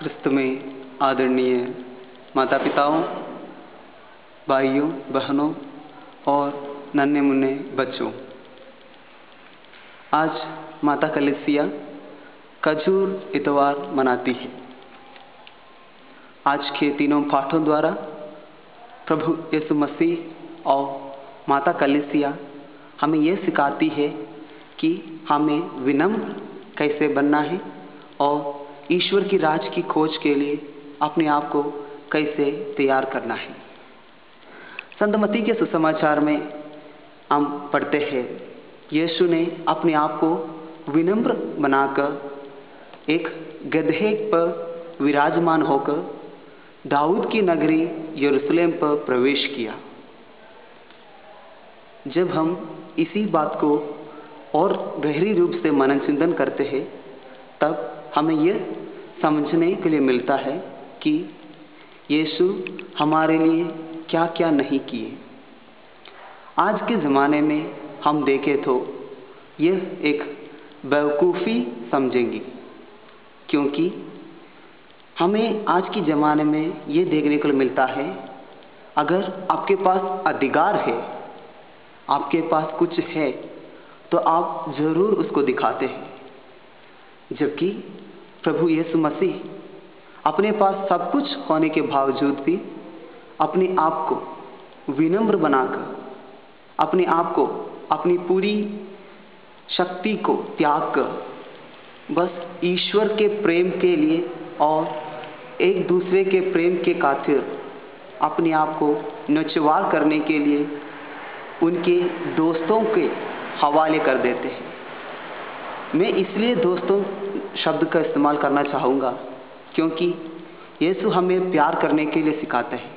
क्रिस्त में आदरणीय माता पिताओं, भाइयों, बहनों और नन्हे मुन्ने बच्चों, आज माता कलीसिया खजूर इतवार मनाती है। आज के तीनों पाठों द्वारा प्रभु यीशु मसीह और माता कलीसिया हमें यह सिखाती है कि हमें विनम्र कैसे बनना है और ईश्वर की राज की खोज के लिए अपने आप को कैसे तैयार करना है। संत मत्ती के सुसमाचार में हम पढ़ते हैं, यीशु ने अपने आप को विनम्र बनाकर एक गधे पर विराजमान होकर दाऊद की नगरी यरूशलेम पर प्रवेश किया। जब हम इसी बात को और गहरी रूप से मनन चिंतन करते हैं, तब हमें यह समझने के लिए मिलता है कि यीशु हमारे लिए क्या क्या नहीं किए। आज के ज़माने में हम देखें तो यह एक बेवकूफ़ी समझेंगे, क्योंकि हमें आज के ज़माने में ये देखने को मिलता है, अगर आपके पास अधिकार है, आपके पास कुछ है, तो आप ज़रूर उसको दिखाते हैं। जबकि प्रभु यीशु मसीह अपने पास सब कुछ होने के बावजूद भी अपने आप को विनम्र बनाकर, अपने आप को, अपनी पूरी शक्ति को त्याग कर बस ईश्वर के प्रेम के लिए और एक दूसरे के प्रेम के खातिर अपने आप को नौछवार करने के लिए उनके दोस्तों के हवाले कर देते हैं। मैं इसलिए दोस्तों शब्द का इस्तेमाल करना चाहूँगा, क्योंकि यीशु हमें प्यार करने के लिए सिखाता है,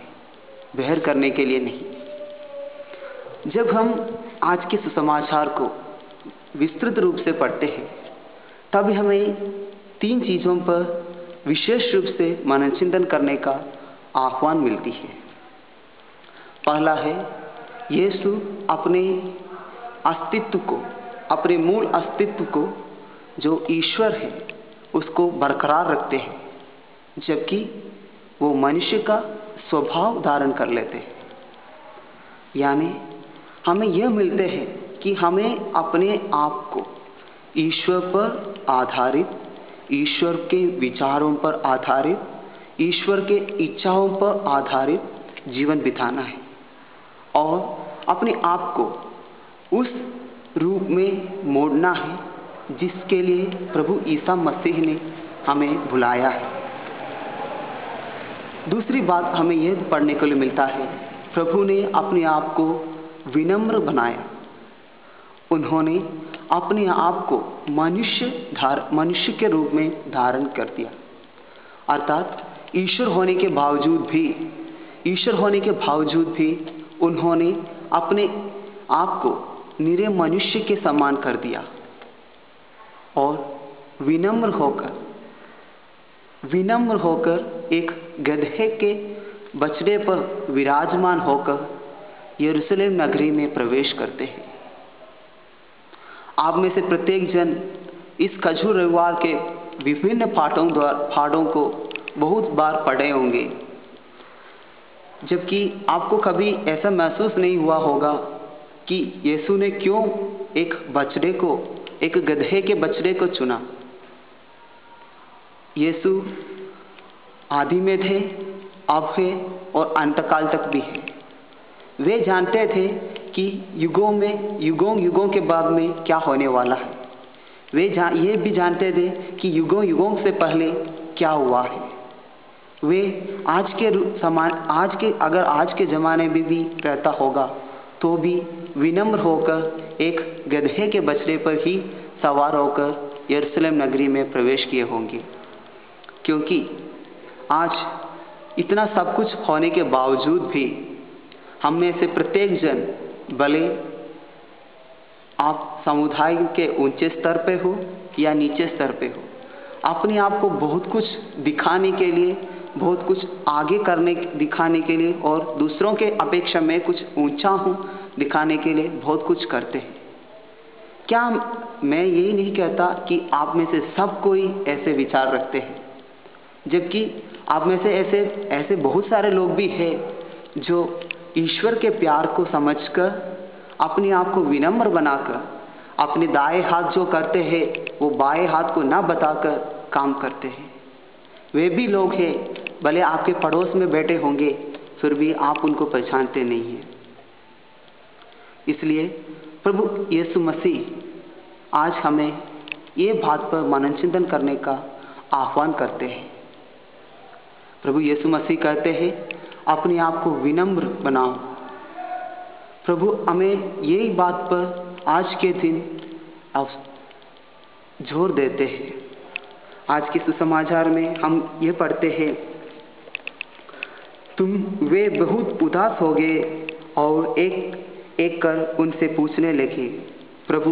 बहर करने के लिए नहीं। जब हम आज के सुसमाचार को विस्तृत रूप से पढ़ते हैं, तब हमें तीन चीज़ों पर विशेष रूप से मनन चिंतन करने का आह्वान मिलती है। पहला है, यीशु अपने अस्तित्व को, अपने मूल अस्तित्व को जो ईश्वर है उसको बरकरार रखते हैं, जबकि वो मनुष्य का स्वभाव धारण कर लेते हैं। यानी हमें यह मिलते हैं कि हमें अपने आप को ईश्वर पर आधारित, ईश्वर के विचारों पर आधारित, ईश्वर के इच्छाओं पर आधारित जीवन बिताना है और अपने आप को उस रूप में मोड़ना है जिसके लिए प्रभु ईसा मसीह ने हमें बुलाया है। दूसरी बात हमें यह पढ़ने को मिलता है, प्रभु ने अपने आप को विनम्र बनाया। उन्होंने अपने आप को मनुष्य के रूप में धारण कर दिया, अर्थात ईश्वर होने के बावजूद भी उन्होंने अपने आप को निरे मनुष्य के समान कर दिया और विनम्र होकर एक गधे के बछड़े पर विराजमान होकर यरूशलेम नगरी में प्रवेश करते हैं। आप में से प्रत्येक जन इस खजूर रविवार के विभिन्न पाठों को बहुत बार पढ़े होंगे, जबकि आपको कभी ऐसा महसूस नहीं हुआ होगा कि यीशु ने क्यों एक गधे के बछड़े को चुना। यीशु आदि में थे, अब है और अंतकाल तक भी है। वे जानते थे कि युगों के बाद में क्या होने वाला है। वे ये भी जानते थे कि युगों से पहले क्या हुआ है। वे अगर आज के ज़माने में भी रहता होगा तो भी विनम्र होकर एक गधे के बछड़े पर ही सवार होकर यरूशलेम नगरी में प्रवेश किए होंगे, क्योंकि आज इतना सब कुछ होने के बावजूद भी हम में से प्रत्येक जन, भले आप समुदाय के ऊंचे स्तर पे हो या नीचे स्तर पे हो, अपने आप को बहुत कुछ दिखाने के लिए, बहुत कुछ दिखाने के लिए और दूसरों के अपेक्षा में कुछ ऊंचा हूँ दिखाने के लिए बहुत कुछ करते हैं। क्या मैं यही नहीं कहता कि आप में से सब कोई ऐसे विचार रखते हैं, जबकि आप में से ऐसे बहुत सारे लोग भी हैं जो ईश्वर के प्यार को समझकर अपने आप को विनम्र बनाकर अपने दाएं हाथ जो करते हैं वो बाएं हाथ को ना बताकर काम करते हैं। वे भी लोग हैं, भले आपके पड़ोस में बैठे होंगे, फिर भी आप उनको पहचानते नहीं हैं। इसलिए प्रभु यीशु मसीह आज हमें ये बात पर मनन चिंतन करने का आह्वान करते हैं। प्रभु यीशु मसीह कहते हैं, अपने आप को विनम्र बनाओ। प्रभु हमें यही बात पर आज के दिन जोर देते हैं। आज के सुसमाचार में हम ये पढ़ते हैं, वे बहुत उदास हो गए और एक एक कर उनसे पूछने लगे, प्रभु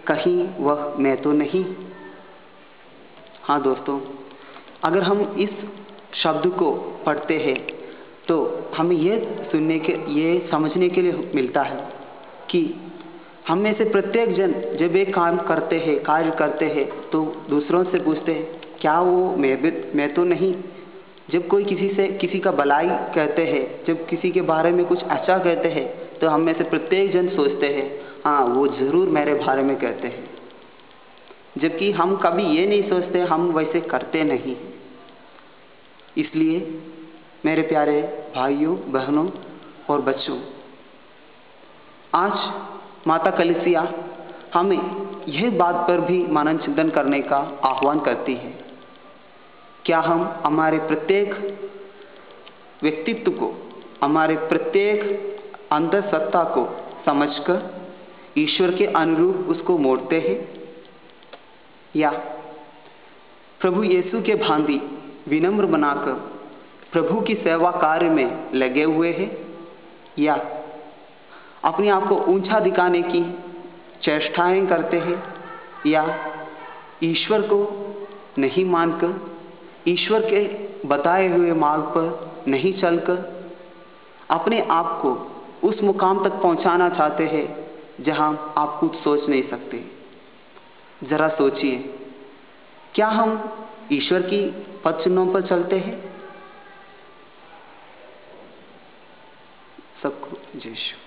कहीं वह मैं तो नहीं? हाँ दोस्तों, अगर हम इस शब्द को पढ़ते हैं तो हमें ये समझने के लिए मिलता है कि हम में से प्रत्येक जन जब एक कार्य करते हैं तो दूसरों से पूछते हैं, क्या वो मैं तो नहीं? जब कोई किसी का भलाई कहते हैं, जब किसी के बारे में कुछ अच्छा कहते हैं, तो हम में से प्रत्येक जन सोचते हैं, हाँ वो जरूर मेरे बारे में कहते हैं। जबकि हम कभी ये नहीं सोचते, हम वैसे करते नहीं। इसलिए मेरे प्यारे भाइयों, बहनों और बच्चों, आज माता कलीसिया हमें यह बात पर भी मनन चिंतन करने का आह्वान करती है। क्या हम हमारे प्रत्येक व्यक्तित्व को, हमारे प्रत्येक अंतःसत्ता को समझकर ईश्वर के अनुरूप उसको मोड़ते हैं, या प्रभु यीशु के भांति विनम्र बनाकर प्रभु की सेवा कार्य में लगे हुए हैं, या अपने आप को ऊंचा दिखाने की चेष्टाएं करते हैं, या ईश्वर को नहीं मानकर, ईश्वर के बताए हुए मार्ग पर नहीं चलकर अपने आप को उस मुकाम तक पहुंचाना चाहते हैं जहां आप कुछ सोच नहीं सकते। जरा सोचिए, क्या हम ईश्वर की पद चिन्हों पर चलते हैं? सबको जय श्री